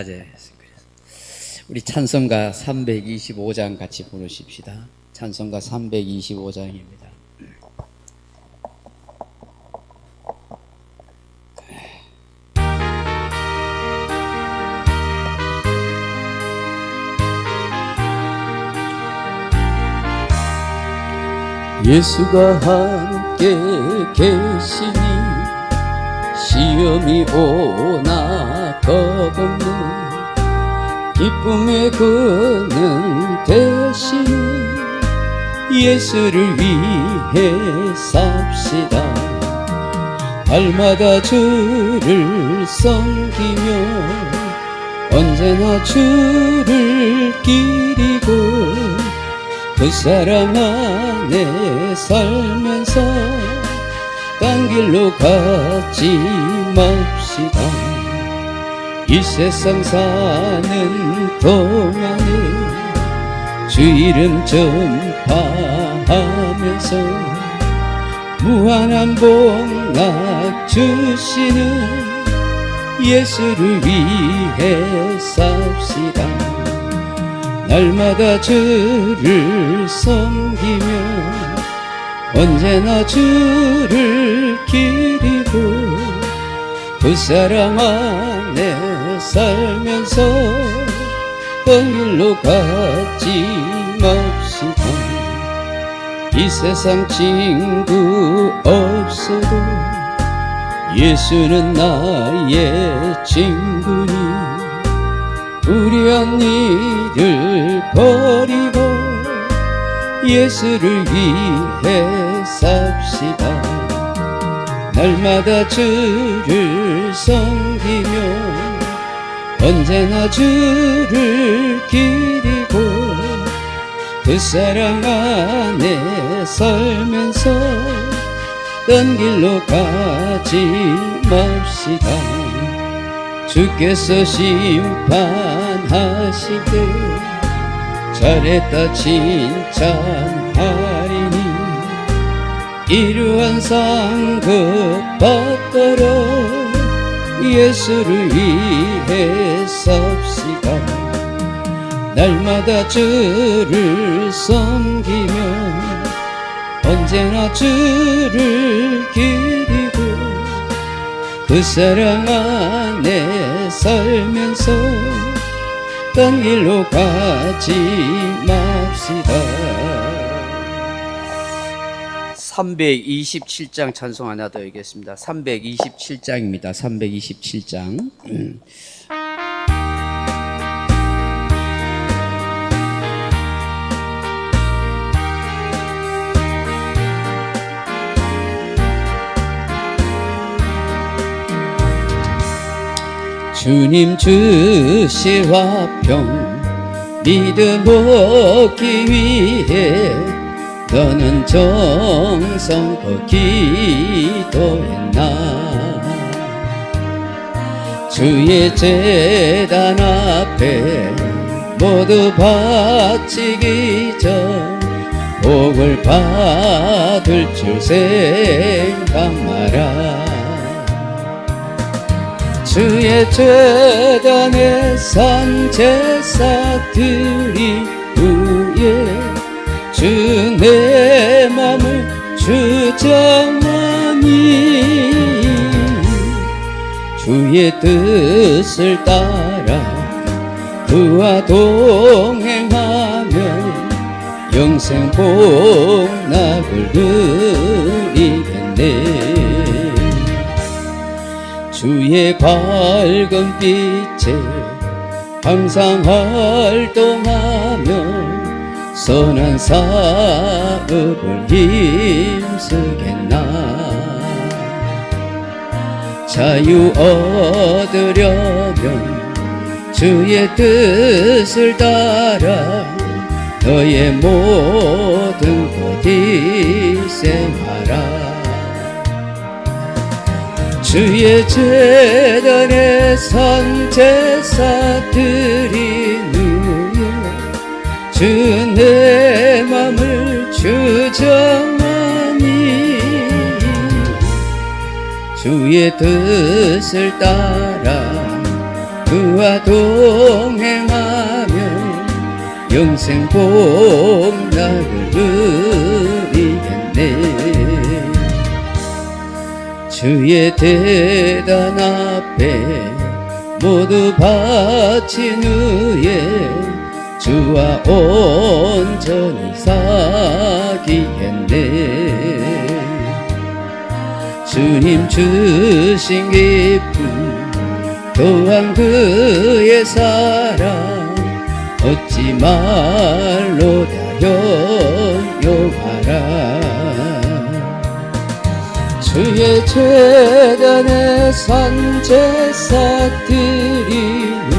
낮에. 우리 찬송가 325장 같이 부르십시다. 찬송가 325장입니다. 예수가 함께 계시니 시험이 오나 겁없는 기쁨의 그는 대신 예수를 위해 삽시다. 날마다 주를 섬기며 언제나 주를 기리고 그 사랑 안에 살면서 딴 길로 가지 맙시다. 이 세상 사는 동안에 주 이름 전파하면서 무한한 복락 주시는 예수를 위해 삽시다. 날마다 주를 섬기며 언제나 주를 기리고 그 사랑 안에 살면서 딴 길로 가지 맙시다. 이 세상 친구 없어도 예수는 나의 친구니 불의한 일을 버리고 예수를 위해 삽시다. 날마다 주를 섬기며 언제나 주를 기리고 그 사랑 안에 살면서 딴 길로 가지 맙시다. 주께서 심판하실 때 잘했다 칭찬하리니 이러한 상급 받도록 예수를 위해 삽시다. 날마다 주를 섬기며 언제나 주를 기리고 그 사랑 안에 살면서 딴 길로 가지 맙시다. 327장 찬송 하나 더 읽겠습니다. 327장입니다. 327장. 주님 주실 화평 믿음 얻기 위해 너는 정성껏 기도했나. 주의 제단 앞에 모두 바치기 전 복을 받을 줄 생각 마라. 주의 제단에 산 제사드리 후에 주 내 맘을 주장하니 주의 뜻을 따라 그와 동행하면 영생 복락을 누리겠네. 주의 밝은 빛에 항상 활동하며 선한 사업을 힘쓰겠나. 자유 얻으려면 주의 뜻을 따라 너의 모든 것 희생하라. 주의 제단에 산 제사 드린 후에 주 내 맘을 주장하니 주의 뜻을 따라 그와 동행하면 영생 복락을 누리겠네. 주의 대단 앞에 모두 바친 후에 주와 온전히 사귀겠네. 주님 주신 기쁨 또한 그의 사랑 어찌 말로 다 형용하라. 주의 재단에 산 제사 드리누에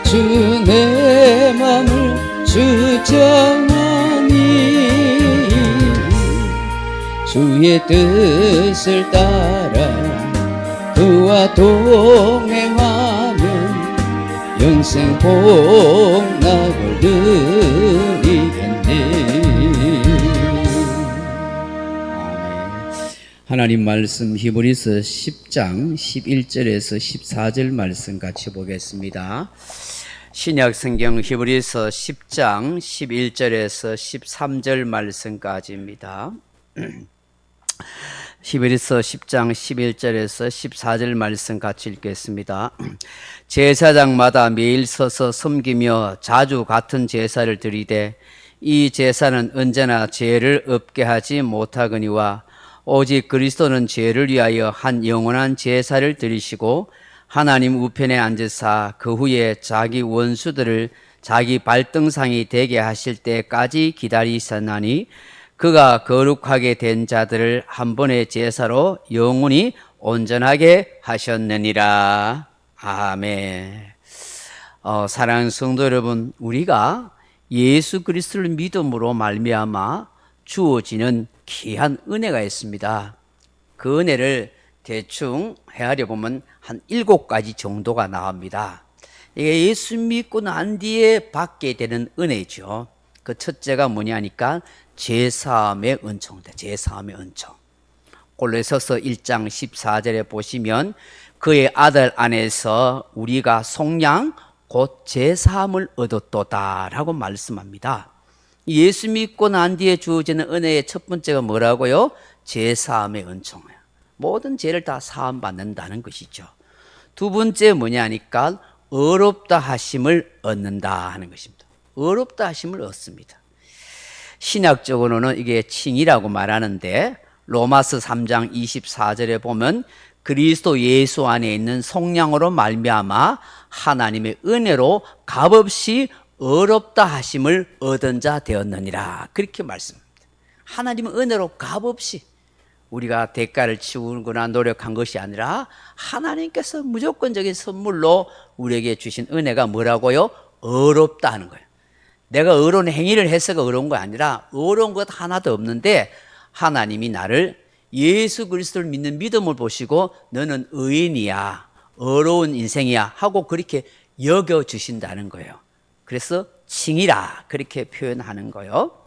주 내 맘을 주장하니 주의 뜻을 따라 그와 동행하면 영생 복락을 누리겠네. 하나님 말씀 히브리서 10장 11절에서 14절 말씀 같이 보겠습니다. 신약 성경 히브리서 10장 11절에서 13절 말씀까지입니다. 히브리서 10장 11절에서 14절 말씀 같이 읽겠습니다. 제사장마다 매일 서서 섬기며 자주 같은 제사를 드리되 이 제사는 언제나 죄를 없게 하지 못하거니와 오직 그리스도는 죄를 위하여 한 영원한 제사를 드리시고 하나님 우편에 앉으사 그 후에 자기 원수들을 자기 발등상이 되게 하실 때까지 기다리셨나니 그가 거룩하게 된 자들을 한 번의 제사로 영원히 온전하게 하셨느니라. 아멘. 사랑하는 성도 여러분, 우리가 예수 그리스도를 믿음으로 말미암아 주어지는 귀한 은혜가 있습니다. 그 은혜를 대충 헤아려 보면 한 7가지 정도가 나옵니다. 이게 예수 믿고 난 뒤에 받게 되는 은혜죠. 그 첫째가 뭐냐니까 죄사함의 은총입니다. 죄사함의 은총. 골로새서 1장 14절에 보시면 그의 아들 안에서 우리가 속량 곧 죄사함을 얻었도다라고 말씀합니다. 예수 믿고 난 뒤에 주어지는 은혜의 첫 번째가 뭐라고요? 죄사함의 은총이에요. 모든 죄를 다 사함 받는다는 것이죠. 두 번째 뭐냐니까 의롭다 하심을 얻는다 하는 것입니다. 의롭다 하심을 얻습니다. 신약적으로는 이게 칭이라고 말하는데 로마서 3장 24절에 보면 그리스도 예수 안에 있는 속량으로 말미암아 하나님의 은혜로 값없이 의롭다 하심을 얻은 자 되었느니라 그렇게 말씀합니다. 하나님의 은혜로 값없이 우리가 대가를 치우거나 노력한 것이 아니라 하나님께서 무조건적인 선물로 우리에게 주신 은혜가 뭐라고요? 의롭다 하는 거예요. 내가 의로운 행위를 해서가 의로운 거 아니라 의로운 것 하나도 없는데 하나님이 나를 예수 그리스도를 믿는 믿음을 보시고 너는 의인이야, 의로운 인생이야 하고 그렇게 여겨주신다는 거예요. 그래서 칭이라 그렇게 표현하는 거예요.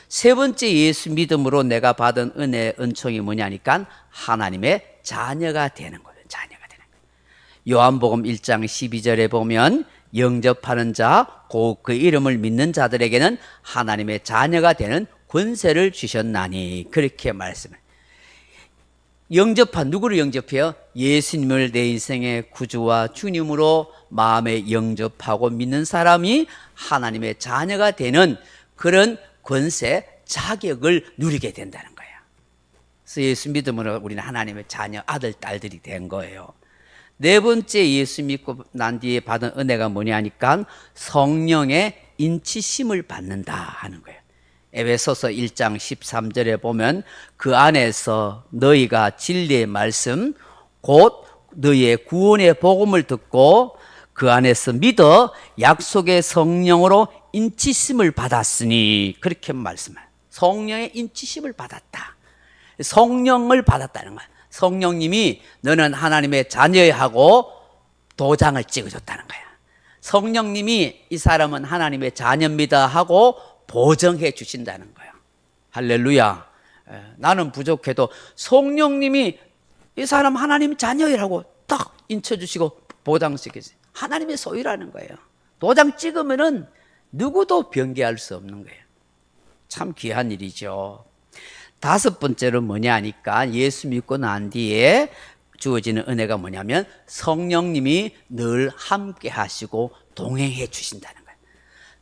세 번째 예수 믿음으로 내가 받은 은혜, 은총이 뭐냐니까 하나님의 자녀가 되는 거예요. 자녀가 되는 거예요. 요한복음 1장 12절에 보면 영접하는 자, 곧 그 이름을 믿는 자들에게는 하나님의 자녀가 되는 권세를 주셨나니 그렇게 말씀해요. 영접한 누구를 영접해요? 예수님을 내 인생의 구주와 주님으로 마음에 영접하고 믿는 사람이 하나님의 자녀가 되는 그런 권세, 자격을 누리게 된다는 거예요. 그래서 예수 믿음으로 우리는 하나님의 자녀, 아들, 딸들이 된 거예요. 네 번째 예수 믿고 난 뒤에 받은 은혜가 뭐냐니까 성령의 인치심을 받는다 하는 거예요. 에베소서 1장 13절에 보면 그 안에서 너희가 진리의 말씀 곧 너희의 구원의 복음을 듣고 그 안에서 믿어 약속의 성령으로 인치심을 받았으니 그렇게 말씀해요. 성령의 인치심을 받았다. 성령을 받았다는 거야. 성령님이 너는 하나님의 자녀야 하고 도장을 찍어줬다는 거야. 성령님이 이 사람은 하나님의 자녀입니다 하고 보정해 주신다는 거야. 할렐루야. 나는 부족해도 성령님이 이 사람 하나님 자녀라고 딱 인쳐주시고 도장 찍혔어요. 하나님의 소유라는 거예요. 도장 찍으면은 누구도 변개할 수 없는 거예요. 참 귀한 일이죠. 다섯 번째로 뭐냐 하니까 예수 믿고 난 뒤에 주어지는 은혜가 뭐냐면 성령님이 늘 함께 하시고 동행해 주신다는 거예요.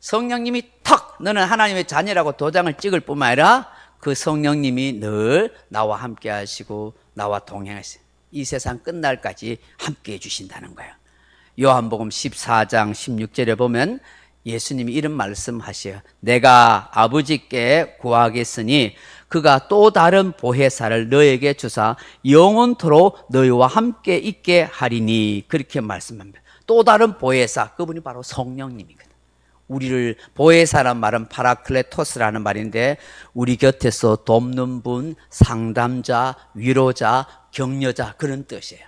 성령님이 턱 너는 하나님의 자녀라고 도장을 찍을 뿐만 아니라 그 성령님이 늘 나와 함께 하시고 나와 동행하시고 이 세상 끝날까지 함께 해 주신다는 거예요. 요한복음 14장 16절에 보면 예수님이 이런 말씀하셔요. 내가 아버지께 구하겠으니 그가 또 다른 보혜사를 너에게 주사 영원토록 너희와 함께 있게 하리니 그렇게 말씀합니다. 또 다른 보혜사, 그분이 바로 성령님이거든. 우리를 보혜사란 말은 파라클레토스라는 말인데 우리 곁에서 돕는 분, 상담자, 위로자, 격려자 그런 뜻이에요.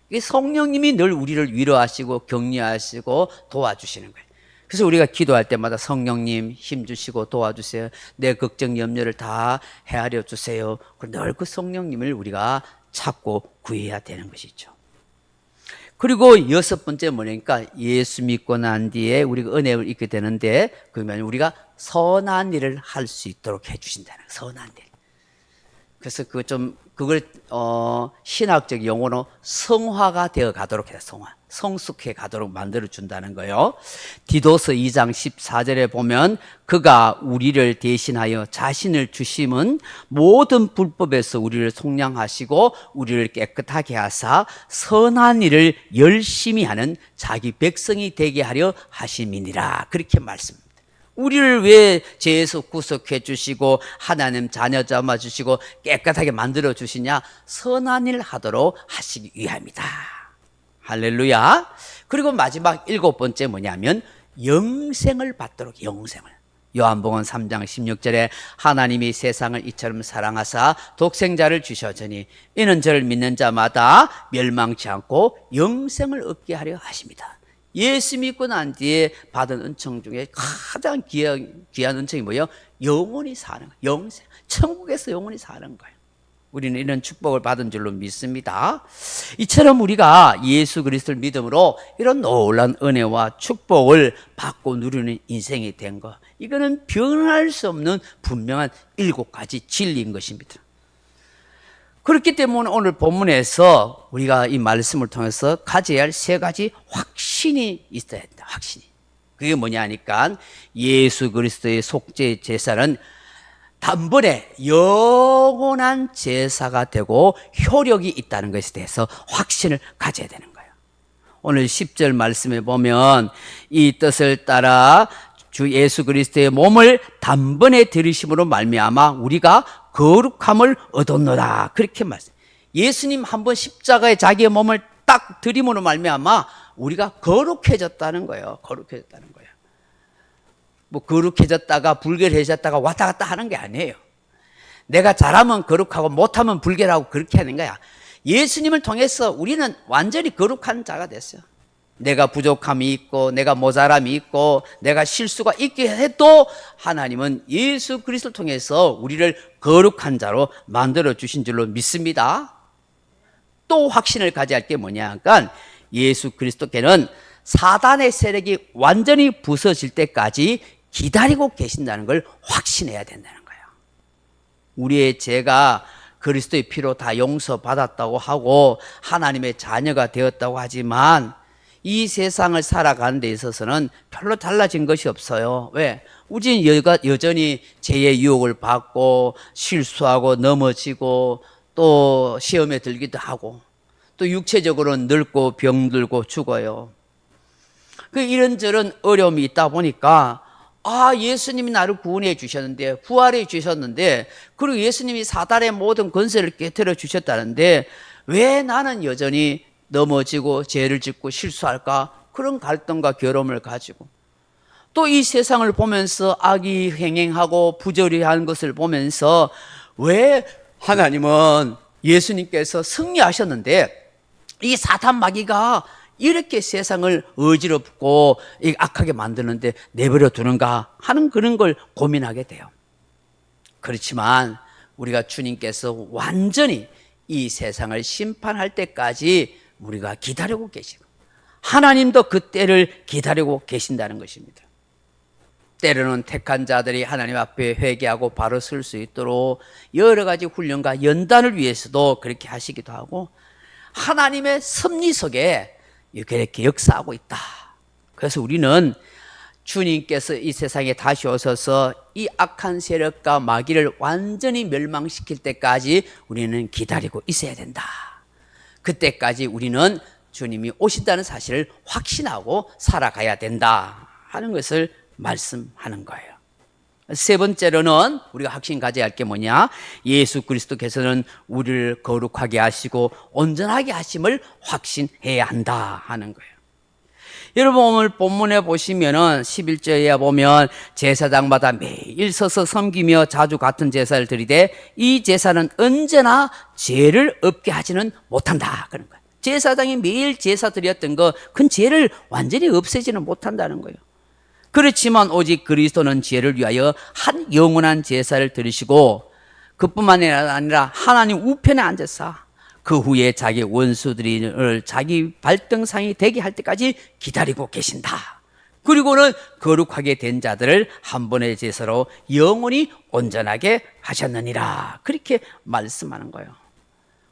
이 성령님이 늘 우리를 위로하시고 격려하시고 도와주시는 거예요. 그래서 우리가 기도할 때마다 성령님 힘주시고 도와주세요. 내 걱정 염려를 다 헤아려 주세요. 늘 그 성령님을 우리가 찾고 구해야 되는 것이죠. 그리고 여섯 번째 뭐냐니까 예수 믿고 난 뒤에 우리가 은혜를 입게 되는데 그러면 우리가 선한 일을 할 수 있도록 해주신다는 거예요. 선한 일. 그래서 그걸 신학적 용어로 성화가 되어 가도록 해요. 성숙해 가도록 만들어 준다는 거예요. 디도서 2장 14절에 보면 그가 우리를 대신하여 자신을 주심은 모든 불법에서 우리를 속량하시고 우리를 깨끗하게 하사 선한 일을 열심히 하는 자기 백성이 되게 하려 하심이니라. 그렇게 말씀합니다. 우리를 왜 죄에서 구속해 주시고 하나님 자녀 삼아 주시고 깨끗하게 만들어 주시냐? 선한 일 하도록 하시기 위함이다. 할렐루야. 그리고 마지막 일곱 번째 뭐냐면 영생을 받도록 영생을. 요한복음 3장 16절에 하나님이 세상을 이처럼 사랑하사 독생자를 주셔서니 이는 저를 믿는 자마다 멸망치 않고 영생을 얻게 하려 하십니다. 예수 믿고 난 뒤에 받은 은총 중에 가장 귀한 은총이 뭐예요? 영원히 사는 거예요. 영생. 천국에서 영원히 사는 거예요. 우리는 이런 축복을 받은 줄로 믿습니다. 이처럼 우리가 예수 그리스도를 믿음으로 이런 놀라운 은혜와 축복을 받고 누리는 인생이 된 것. 이거는 변할 수 없는 분명한 7가지 진리인 것입니다. 그렇기 때문에 오늘 본문에서 우리가 이 말씀을 통해서 가져야 할 3가지 확신이 있어야 된다. 확신이. 그게 뭐냐 하니까 예수 그리스도의 속죄 제사는 단번에 영원한 제사가 되고 효력이 있다는 것에 대해서 확신을 가져야 되는 거예요. 오늘 10절 말씀에 보면 이 뜻을 따라 주 예수 그리스도의 몸을 단번에 들이심으로 말미암아 우리가 거룩함을 얻었노라. 그렇게 말씀. 예수님 한번 십자가에 자기의 몸을 딱 들임으로 말미암아 우리가 거룩해졌다는 거예요. 거룩해졌다는 거예요. 뭐 거룩해졌다가 불결해졌다가 왔다 갔다 하는 게 아니에요. 내가 잘하면 거룩하고 못하면 불결하고 그렇게 하는 거야. 예수님을 통해서 우리는 완전히 거룩한 자가 됐어요. 내가 부족함이 있고 내가 모자람이 있고 내가 실수가 있게 해도 하나님은 예수 그리스도를 통해서 우리를 거룩한 자로 만들어 주신 줄로 믿습니다. 또 확신을 가져야 할 게 뭐냐 하니까 예수 그리스도께는 사단의 세력이 완전히 부서질 때까지 기다리고 계신다는 걸 확신해야 된다는 거예요. 우리의 죄가 그리스도의 피로 다 용서받았다고 하고 하나님의 자녀가 되었다고 하지만 이 세상을 살아가는 데 있어서는 별로 달라진 것이 없어요. 왜? 우리는 여전히 죄의 유혹을 받고 실수하고 넘어지고 또 시험에 들기도 하고 또 육체적으로는 늙고 병들고 죽어요. 그 이런저런 어려움이 있다 보니까 예수님이 나를 구원해 주셨는데 부활해 주셨는데 그리고 예수님이 사단의 모든 권세를 깨뜨려 주셨다는데 왜 나는 여전히 넘어지고 죄를 짓고 실수할까? 그런 갈등과 괴로움을 가지고 또 이 세상을 보면서 악이 횡행하고 부조리한 것을 보면서 왜 하나님은 예수님께서 승리하셨는데 이 사탄 마귀가 이렇게 세상을 어지럽고 악하게 만드는데 내버려 두는가 하는 그런 걸 고민하게 돼요. 그렇지만 우리가 주님께서 완전히 이 세상을 심판할 때까지 우리가 기다리고 계시고 하나님도 그 때를 기다리고 계신다는 것입니다. 때로는 택한 자들이 하나님 앞에 회개하고 바로 설 수 있도록 여러 가지 훈련과 연단을 위해서도 그렇게 하시기도 하고, 하나님의 섭리 속에 이렇게 역사하고 있다. 그래서 우리는 주님께서 이 세상에 다시 오셔서 이 악한 세력과 마귀를 완전히 멸망시킬 때까지 우리는 기다리고 있어야 된다. 그때까지 우리는 주님이 오신다는 사실을 확신하고 살아가야 된다 하는 것을 말씀하는 거예요. 세 번째로는 우리가 확신 가져야 할 게 뭐냐? 예수 그리스도께서는 우리를 거룩하게 하시고 온전하게 하심을 확신해야 한다 하는 거예요. 여러분, 오늘 본문에 보시면은 11절에 보면 제사장마다 매일 서서 섬기며 자주 같은 제사를 드리되 이 제사는 언제나 죄를 없게 하지는 못한다 그런 거예요. 제사장이 매일 제사 드렸던 거, 그건 죄를 완전히 없애지는 못한다는 거예요. 그렇지만 오직 그리스도는 죄를 위하여 한 영원한 제사를 드리시고, 그뿐만 아니라 하나님 우편에 앉아서 그 후에 자기 원수들을 자기 발등상이 되게 할 때까지 기다리고 계신다. 그리고는 거룩하게 된 자들을 한 번의 제사로 영원히 온전하게 하셨느니라, 그렇게 말씀하는 거예요.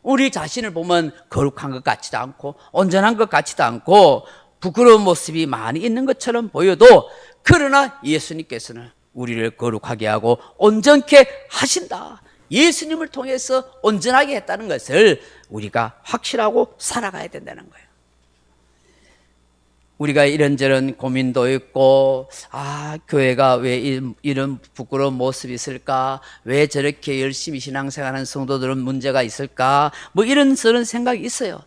우리 자신을 보면 거룩한 것 같지도 않고 온전한 것 같지도 않고 부끄러운 모습이 많이 있는 것처럼 보여도, 그러나 예수님께서는 우리를 거룩하게 하고 온전케 하신다. 예수님을 통해서 온전하게 했다는 것을 우리가 확실하고 살아가야 된다는 거예요. 우리가 이런저런 고민도 있고, 교회가 왜 이런 부끄러운 모습이 있을까? 왜 저렇게 열심히 신앙생활하는 성도들은 문제가 있을까? 뭐 이런저런 생각이 있어요.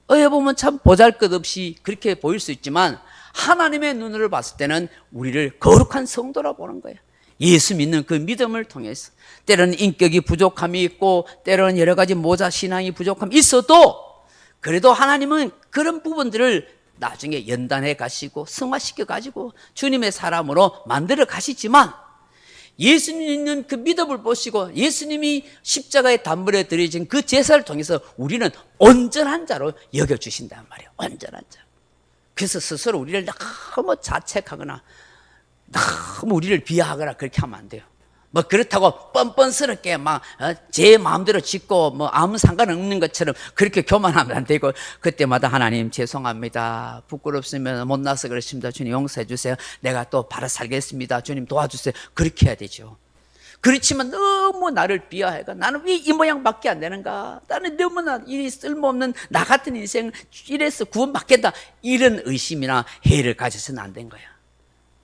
보면 참 보잘것없이 그렇게 보일 수 있지만, 하나님의 눈으로 봤을 때는 우리를 거룩한 성도라고 보는 거예요. 예수 믿는 그 믿음을 통해서. 때로는 인격이 부족함이 있고, 때로는 여러 가지 모자 신앙이 부족함이 있어도, 그래도 하나님은 그런 부분들을 나중에 연단해 가시고 승화시켜 가지고 주님의 사람으로 만들어 가시지만, 예수님 있는 그 믿음을 보시고 예수님이 십자가에 단번에 드려진 그 제사를 통해서 우리는 온전한 자로 여겨주신단 말이에요. 온전한 자. 그래서 스스로 우리를 너무 자책하거나 너무 우리를 비하하거나 그렇게 하면 안 돼요. 뭐 그렇다고 뻔뻔스럽게 막 제 마음대로 짓고 뭐 아무 상관없는 것처럼 그렇게 교만하면 안 되고, 그때마다 하나님 죄송합니다. 부끄럽으면 못나서 그렇습니다. 주님 용서해 주세요. 내가 또 바로 살겠습니다. 주님 도와주세요. 그렇게 해야 되죠. 그렇지만 너무 나를 비하해가 나는 왜 이 모양밖에 안 되는가? 나는 너무나 이 쓸모없는 나 같은 인생 이래서 구원받겠다. 이런 의심이나 해를 가져서는 안 된 거야.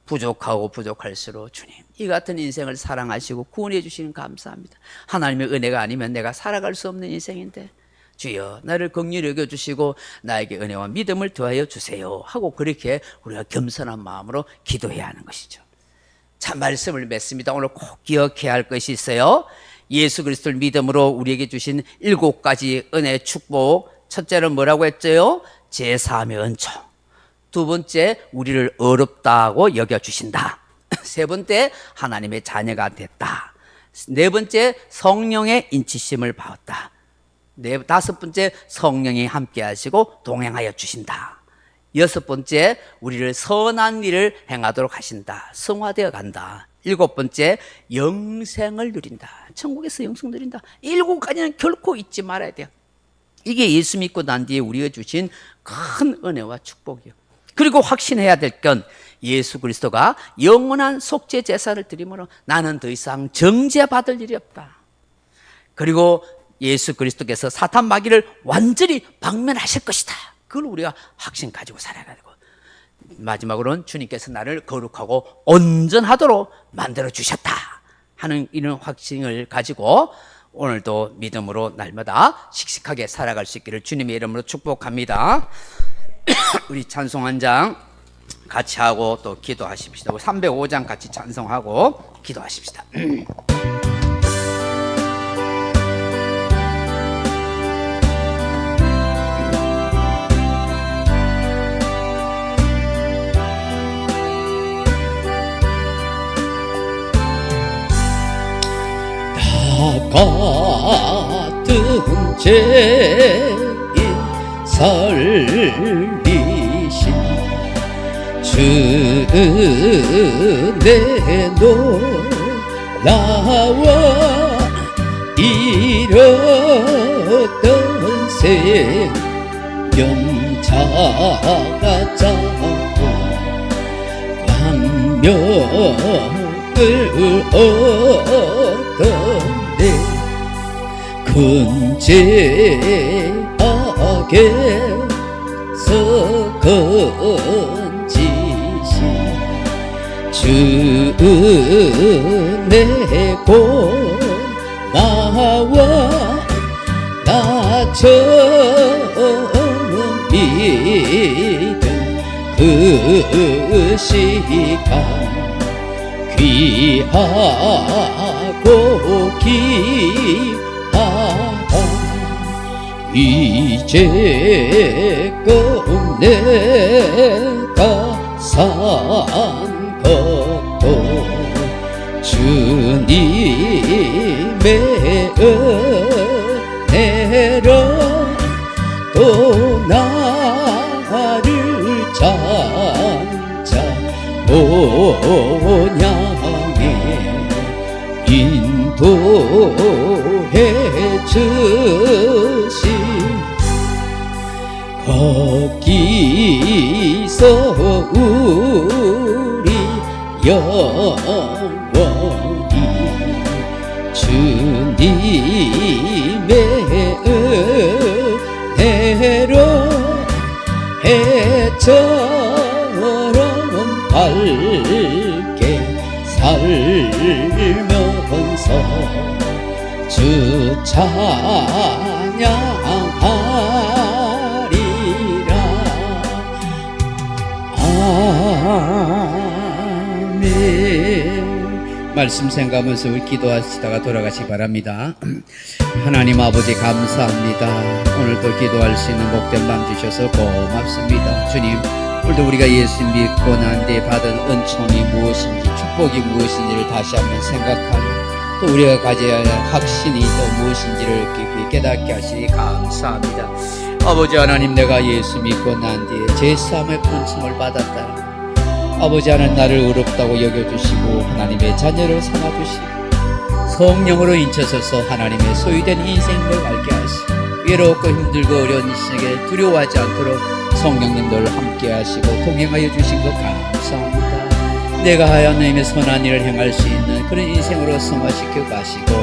부족하고 부족할수록 주님 이 같은 인생을 사랑하시고 구원해 주시는 감사합니다. 하나님의 은혜가 아니면 내가 살아갈 수 없는 인생인데 주여 나를 긍휼히 여겨주시고 나에게 은혜와 믿음을 더하여 주세요 하고, 그렇게 우리가 겸손한 마음으로 기도해야 하는 것이죠. 참 말씀을 맺습니다. 오늘 꼭 기억해야 할 것이 있어요. 예수 그리스도를 믿음으로 우리에게 주신 7가지 은혜 축복. 첫째는 뭐라고 했죠? 제사함의 은총. 두 번째, 우리를 어렵다고 여겨주신다. 세 번째, 하나님의 자녀가 됐다. 네 번째, 성령의 인치심을 받았다. 다섯 번째, 성령이 함께 하시고 동행하여 주신다. 여섯 번째, 우리를 선한 일을 행하도록 하신다. 성화되어 간다. 일곱 번째, 영생을 누린다. 천국에서 영생 누린다. 7가지는 결코 잊지 말아야 돼요. 이게 예수 믿고 난 뒤에 우리가 주신 큰 은혜와 축복이요. 그리고 확신해야 될 건, 예수 그리스도가 영원한 속죄 제사를 드림으로 나는 더 이상 정죄받을 일이 없다. 그리고 예수 그리스도께서 사탄 마귀를 완전히 박멸하실 것이다. 그걸 우리가 확신 가지고 살아야 되고, 마지막으로는 주님께서 나를 거룩하고 온전하도록 만들어 주셨다 하는 이런 확신을 가지고 오늘도 믿음으로 날마다 씩씩하게 살아갈 수 있기를 주님의 이름으로 축복합니다. 우리 찬송 한 장 같이 하고 또 기도하십시다. 305장 같이 찬송하고 기도하십시다. 같은 죄인 살리신 주내 놀라워 잃었던 생명차가 짜고 광명을 얻었네 근제하게서 건지시 주내고 나와 나 처음 믿은 그 시간 귀하고 귀하다 이제껏 내가 산 것도 주님의 은혜로 또 나를 찾아 본향에 인도해 주신 거기서 우리 영원히 주님의 은혜로 해처럼 밝게 살면서 주 찬양하리라. 아멘. 말씀 생각하면서 우리 기도하시다가 돌아가시기 바랍니다. 하나님 아버지 감사합니다. 오늘도 기도할 수 있는 복된 밤 주셔서 고맙습니다. 주님, 오늘도 우리가 예수 믿고 난 뒤에 받은 은총이 무엇인지 축복이 무엇인지를 다시 한번 생각하며 또 우리가 가져야 할 확신이 또 무엇인지를 깊이 깨닫게 하시니 감사합니다. 아버지 하나님, 내가 예수 믿고 난 뒤에 제3의 은총을 받았다. 아버지 하나님, 나를 의롭다고 여겨주시고 하나님의 자녀로 삼아주시고 성령으로 인쳐서서 하나님의 소유된 인생을 밝게 하시고 외롭고 힘들고 어려운 인생에 두려워하지 않도록 성령님들 함께 하시고 동행하여 주신 것 감사합니다. 내가 하나님의 선한 일을 행할 수 있는 그런 인생으로 성화시켜 가시고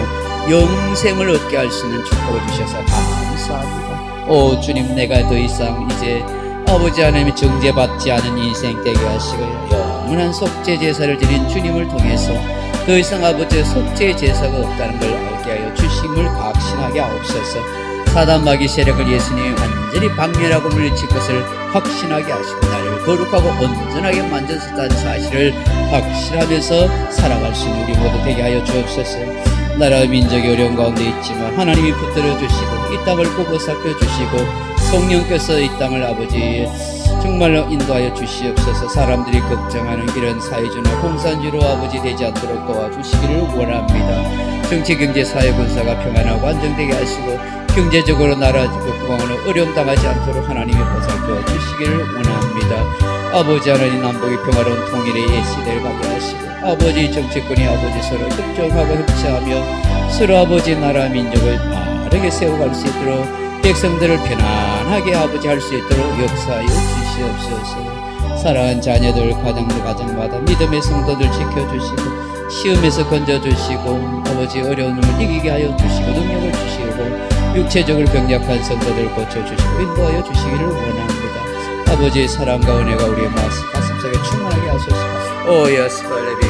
영생을 얻게 할 수 있는 축복을 주셔서 감사합니다. 오 주님, 내가 더 이상 이제 아버지 하나님의 정죄받지 않은 인생 되게 하시고 영원한 속죄 제사를 드린 주님을 통해서 더 이상 아버지의 속죄 제사가 없다는 걸 알게 하여 주심을 각신하게 하옵소서. 사단 마귀 세력을 예수님이 완전히 박멸하고 물리칠 것을 확신하게 하시고 나를 거룩하고 온전하게 만져섰다는 사실을 확신하면서 살아갈 수 있는 우리 모두 되게 하여 주옵소서. 나라 민족이 어려운 가운데 있지만 하나님이 붙들어 주시고 이 땅을 보고 살펴주시고 성령께서 이 땅을 아버지 정말로 인도하여 주시옵소서. 사람들이 걱정하는 이런 사회주나 공산주로 아버지 되지 않도록 도와주시기를 원합니다. 정치, 경제, 사회, 군사가 평안하고 안정되게 하시고 경제적으로 나라 국방으로 어려움 당하지 않도록 하나님이 보살펴 주시기를 원합니다. 아버지 하나님, 남북의 평화로운 통일의 시대를 가게 하시고 아버지 정치권이 아버지 서로 협정하고 협치하며 서로 아버지 나라 민족을 바르게 세워갈 수 있도록 백성들을 편안하게 아버지 할 수 있도록 역사하여 주시옵소서. 사랑하는 자녀들 가정마다 믿음의 성도들 지켜주시고 시험에서 건져주시고 아버지 어려움을 이기게 하여 주시고 능력을 주시고 육체적으로 병약한 성도들 고쳐주시고 인도하여 주시기를 원합니다. 아버지의 사랑과 은혜가 우리의 가슴속에 충만하게 하소서. 오 예수 발레비